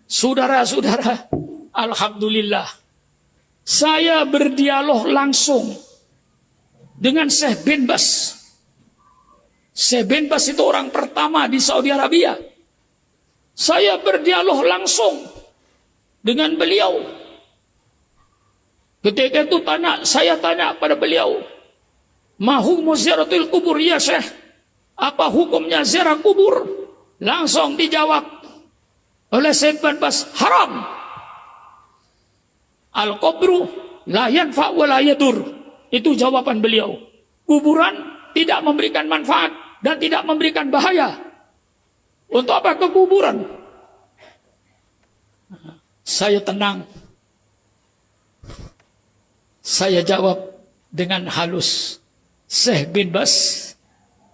Saudara-saudara, alhamdulillah, saya berdialog langsung dengan Syekh bin Baz. Syekh bin Baz itu orang pertama di Saudi Arabia. Saya berdialog langsung dengan beliau. Ketika itu saya tanya pada beliau, "Mahu ziaratul kubur ya Syekh? Apa hukumnya ziarah kubur?" Langsung dijawab oleh Syekh bin Baz, "Haram. Al-qabru la yanfa' wa la yadur." Itu jawaban beliau. Kuburan tidak memberikan manfaat dan tidak memberikan bahaya. Untuk apa ke kuburan? Saya tenang. Saya jawab dengan halus, "Syekh bin Baz,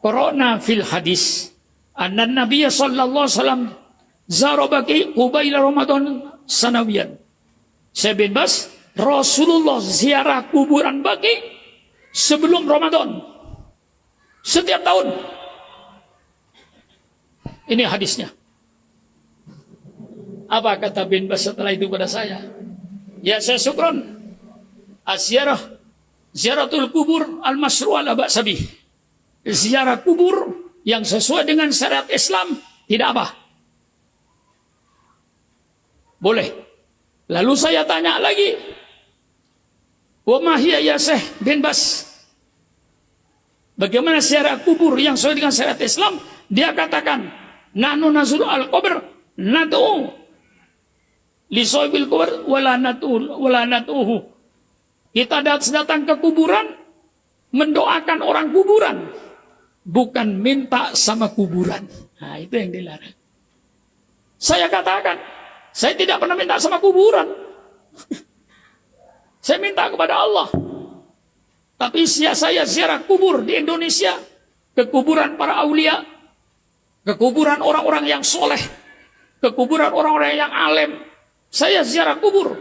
qara'na fil hadis anna Nabiy sallallahu alaihi wasallam zara baqi qabaila Ramadan sanawiyan." Syekh bin Baz, Rasulullah ziarah kuburan Baqi sebelum Ramadan setiap tahun. Ini hadisnya. Apa kata bin Baz setelah itu pada saya? "Ya saya syukron. Ziaratul kubur al-masyru' ala ba'sabih." Ziarah kubur yang sesuai dengan syariat Islam tidak apa. Boleh. Lalu saya tanya lagi, "Wa ma hiya ya Syekh bin Baz?" Bagaimana ziarah kubur yang sesuai dengan syariat Islam? Dia katakan, "Nahnu nazuru al-qabr nad'u li sahibil qabr wala nat'uhu." Kita datang ke kuburan mendoakan orang kuburan, bukan minta sama kuburan. Nah, itu yang dilarang. Saya katakan, saya tidak pernah minta sama kuburan. Saya minta kepada Allah. Tapi saya ziarah kubur di Indonesia, ke kuburan para aulia, ke kuburan orang-orang yang soleh, ke kuburan orang-orang yang alim. Saya ziarah kubur.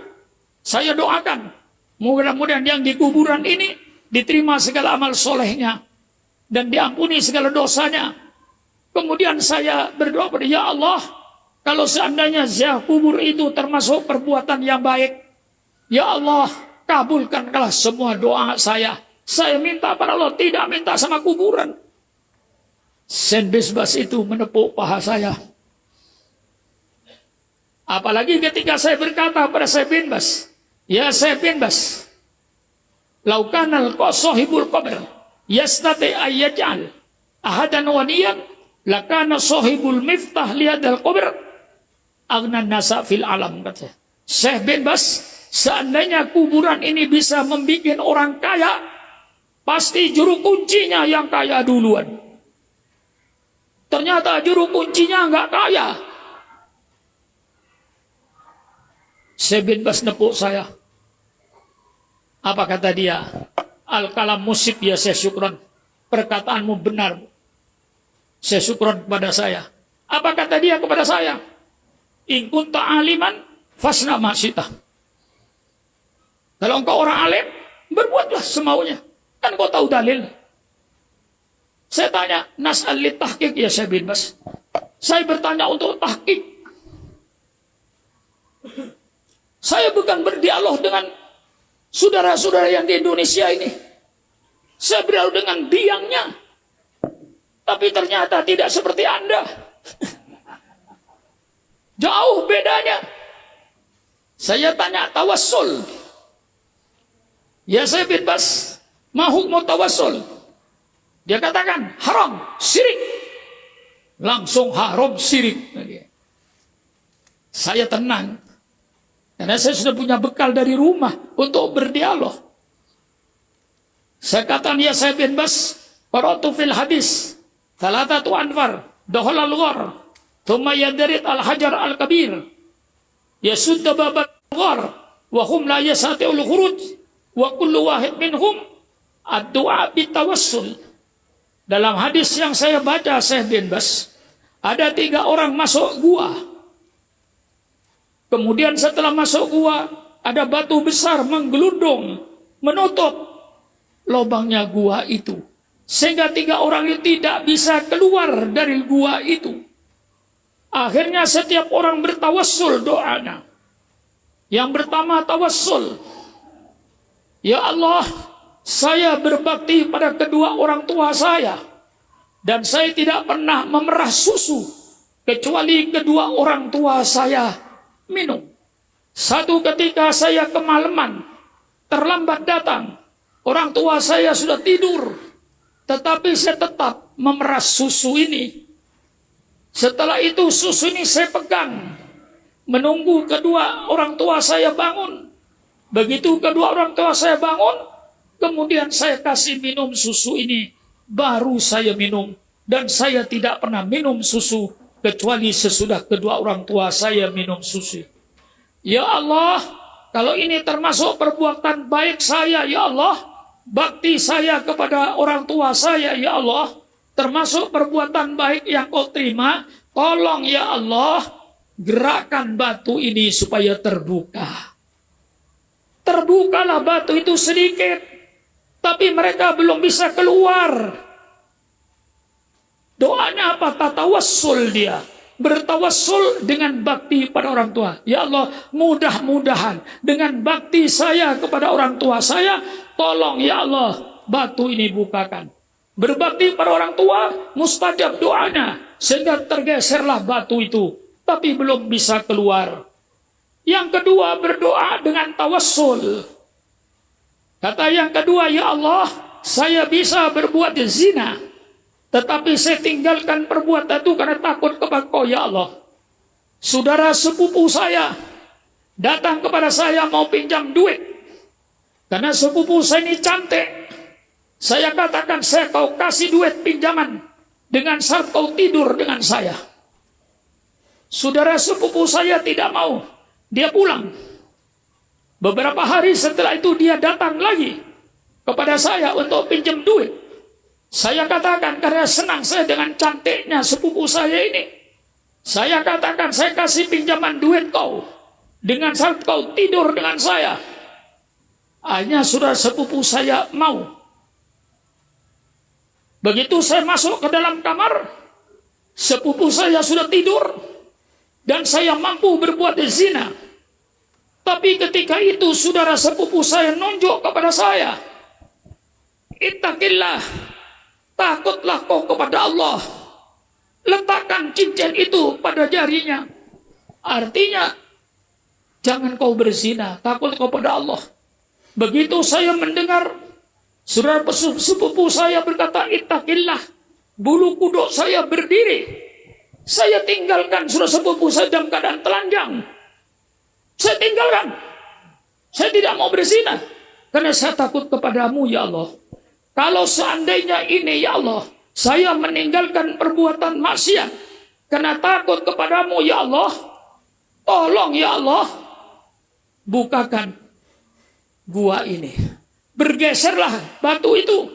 Saya doakan, mudah-mudahan yang di kuburan ini diterima segala amal solehnya dan diampuni segala dosanya. Kemudian saya berdoa pada ya Allah, kalau seandainya ziarah kubur itu termasuk perbuatan yang baik, ya Allah, kabulkanlah semua doa saya. Saya minta pada Allah, tidak minta sama kuburan. Syekh bin Baz itu menepuk paha saya. Apalagi ketika saya berkata pada Syekh bin Baz, "Ya Syekh bin Baz, lau kana sahibul qabr yastati ayyaj'al ahadan waniyan lakana sahibul miftah lihadal qabr agnan nasa fil alam." Kata Syekh bin Baz, seandainya kuburan ini bisa membuat orang kaya, pasti juru kuncinya yang kaya duluan. Ternyata juru kuncinya nggak kaya. Syekh bin Baz nepuk saya. Apa kata dia? "Al-kalam musib ya Syekh syukron." Perkataanmu benar. Syekh syukron kepada saya. Apa kata dia kepada saya? "In kunta aliman fasna ma syi'ta." Kalau engkau orang alim, berbuatlah semaunya. Kan kau tahu dalil. Saya tanya, "Nas'al li tahqiq ya Syekh bin Baz." Saya bertanya untuk tahqiq. Saya bukan berdialog dengan saudara-saudara yang di Indonesia ini. Saya berdialog dengan biangnya. Tapi ternyata tidak seperti Anda. Jauh bedanya. Saya tanya tawassul. Ya Syekh bin Baz, ma hukmu tawassul? Dia katakan haram, syirik. Langsung haram, syirik. Saya tenang. Karena saya sudah punya bekal dari rumah untuk berdialog. Saya katakan ya Syekh bin Baz, qara'tu fil hadis thalathatu anfar dakhala al-ghar thumma yadrid al-hajar al-kabir yasudda babat al-ghar wa hum la yastati'ul khuruj wa kullu wahid minhum ad-du'a bitawassul. Dalam hadis yang saya baca Syekh bin Baz, ada 3 orang masuk gua. Kemudian setelah masuk gua, ada batu besar menggelundung, menutup lubangnya gua itu. Sehingga 3 orang itu tidak bisa keluar dari gua itu. Akhirnya setiap orang bertawassul doanya. Yang pertama tawassul. Ya Allah, saya berbakti pada kedua orang tua saya. Dan saya tidak pernah memerah susu kecuali kedua orang tua saya minum. Satu ketika saya kemalaman, terlambat datang. Orang tua saya sudah tidur. Tetapi saya tetap memeras susu ini. Setelah itu susu ini saya pegang, menunggu kedua orang tua saya bangun. Begitu kedua orang tua saya bangun, kemudian saya kasih minum susu ini, baru saya minum. Dan saya tidak pernah minum susu kecuali sesudah kedua orang tua saya minum susu. Ya Allah, kalau ini termasuk perbuatan baik saya, ya Allah, bakti saya kepada orang tua saya, ya Allah, termasuk perbuatan baik yang kau terima, tolong ya Allah, gerakkan batu ini supaya terbuka. Terbukalah batu itu sedikit, tapi mereka belum bisa keluar. Doanya apa? Tatawassul dia. Bertawassul dengan bakti pada orang tua. Ya Allah, mudah-mudahan dengan bakti saya kepada orang tua saya, tolong ya Allah, batu ini bukakan. Berbakti pada orang tua, mustajab doanya, sehingga tergeserlah batu itu, tapi belum bisa keluar. Yang kedua, berdoa dengan tawassul. Kata yang kedua, ya Allah, saya bisa berbuat zina, tetapi saya tinggalkan perbuatan itu karena takut kepada Kau, ya Allah. Saudara sepupu saya datang kepada saya mau pinjam duit, karena sepupu saya ini cantik. Saya katakan, saya kau kasih duit pinjaman dengan syarat kau tidur dengan saya. Saudara sepupu saya tidak mau. Dia pulang. Beberapa hari setelah itu dia datang lagi kepada saya untuk pinjam duit. Saya katakan, karena senang saya dengan cantiknya sepupu saya ini, saya katakan, saya kasih pinjaman duit kau dengan syarat kau tidur dengan saya. Hanya saudara sepupu saya mau. Begitu saya masuk ke dalam kamar, sepupu saya sudah tidur, dan saya mampu berbuat zina. Tapi ketika itu saudara sepupu saya nunjuk kepada saya, "Ittaqillah, takutlah kau kepada Allah. Letakkan cincin itu pada jarinya." Artinya, jangan kau berzina, takut kepada Allah. Begitu saya mendengar, saudara sepupu saya berkata, "Ittaqillah," bulu kuduk saya berdiri. Saya tinggalkan saudara sepupu saya dalam keadaan telanjang. Saya tinggalkan. Saya tidak mau berzina, karena saya takut kepadamu, ya Allah. Kalau seandainya ini, ya Allah, saya meninggalkan perbuatan maksiat karena takut kepadamu, ya Allah, tolong ya Allah, bukakan gua ini. Bergeserlah batu itu,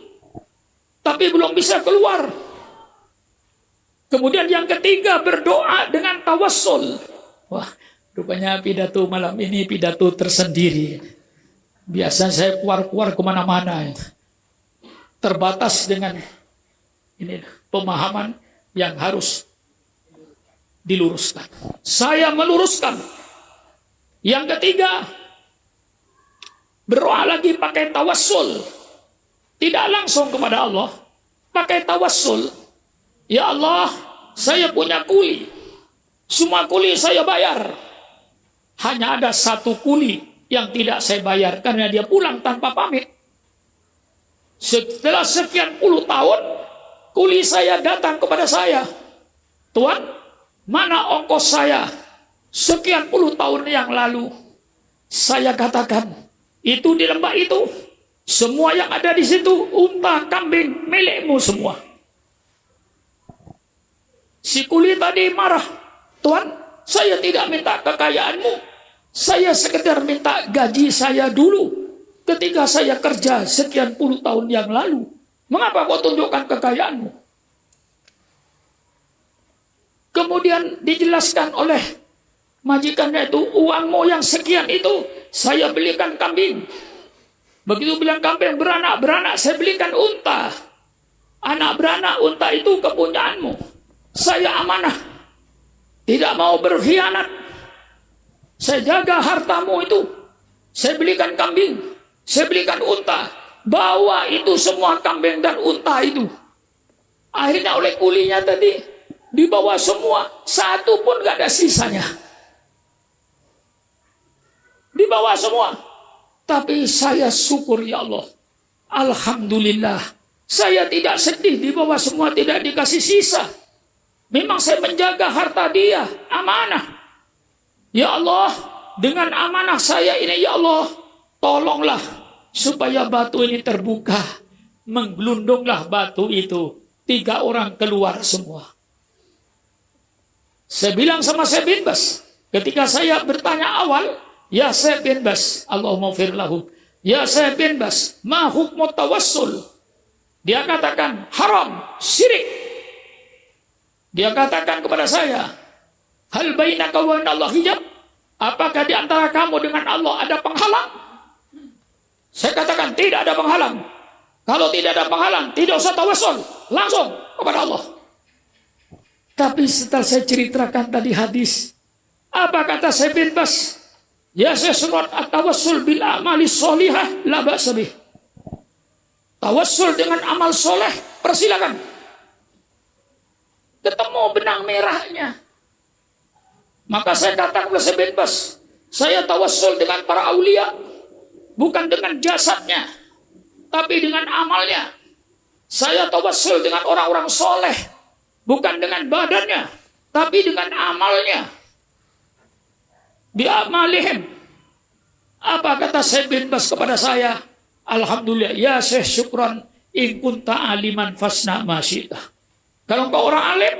tapi belum bisa keluar. Kemudian yang ketiga, berdoa dengan tawassul. Wah, rupanya pidato malam ini pidato tersendiri. Biasa saya keluar-keluar kemana-mana, terbatas dengan ini pemahaman yang harus diluruskan. Saya meluruskan. Yang ketiga, berdoa lagi pakai tawassul. Tidak langsung kepada Allah, pakai tawassul. Ya Allah, saya punya kuli. Semua kuli saya bayar. Hanya ada satu kuli yang tidak saya bayar, karena dia pulang tanpa pamit. Setelah sekian puluh tahun, kuli saya datang kepada saya. "Tuan, mana ongkos saya sekian puluh tahun yang lalu?" Saya katakan, "Itu di lembah itu, semua yang ada di situ, unta, kambing, milikmu semua." Si kuli tadi marah, "Tuan, saya tidak minta kekayaanmu. Saya sekedar minta gaji saya dulu ketika saya kerja sekian puluh tahun yang lalu. Mengapa kau tunjukkan kekayaanmu?" Kemudian dijelaskan oleh majikannya itu, "Uangmu yang sekian itu saya belikan kambing. Begitu bilang kambing beranak-beranak, saya belikan unta. Anak beranak unta itu kepunyaanmu. Saya amanah. Tidak mau berkhianat. Saya jaga hartamu itu. Saya belikan kambing. Saya belikan unta. Bawa itu semua kambing dan unta itu. Akhirnya oleh kulinya tadi dibawa semua. Satu pun gak ada sisanya. Dibawa semua. Tapi saya syukur ya Allah. Alhamdulillah. Saya tidak sedih dibawa semua, tidak dikasih sisa. Memang saya menjaga harta dia. Amanah. Ya Allah, dengan amanah saya ini ya Allah, tolonglah supaya batu ini terbuka. Menggelundunglah batu itu. 3 orang keluar semua. Saya bilang sama Syekh bin Bas, ketika saya bertanya awal, ya Syekh bin Bas, Allahumma fir lahu. Ya Syekh bin Bas, ma hukmu tawassul? Dia katakan haram, syirik. Dia katakan kepada saya, hal bainaka wa Allah hijab? Apakah di antara kamu dengan Allah ada penghalang? Saya katakan tidak ada penghalang. Kalau tidak ada penghalang, tidak usah tawassul, langsung kepada Allah. Tapi setelah saya ceritakan tadi hadis, apa kata Syekh bin Bas? Ya sesurat at-tawassul bil amali sholihah la ba'sa bih. Tawassul dengan amal soleh, persilakan. Ketemu benang merahnya. Maka saya katakan kepada Syekh bin Bas, saya tawassul dengan para aulia, bukan dengan jasadnya, tapi dengan amalnya. Saya tawassul dengan orang-orang soleh, bukan dengan badannya, tapi dengan amalnya. Bi'amalihim. Apa kata Syekh bin Bas kepada saya? Alhamdulillah, ya Syekh syukran, in kunta aliman fasna ma syi'ta. Kalau kau orang alim,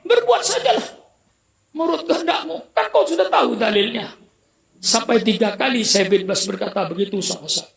berbuat sajalah menurut kehendakmu. Kan kau sudah tahu dalilnya. Sampai 3 kali Syekh bin Bas berkata begitu sama saya.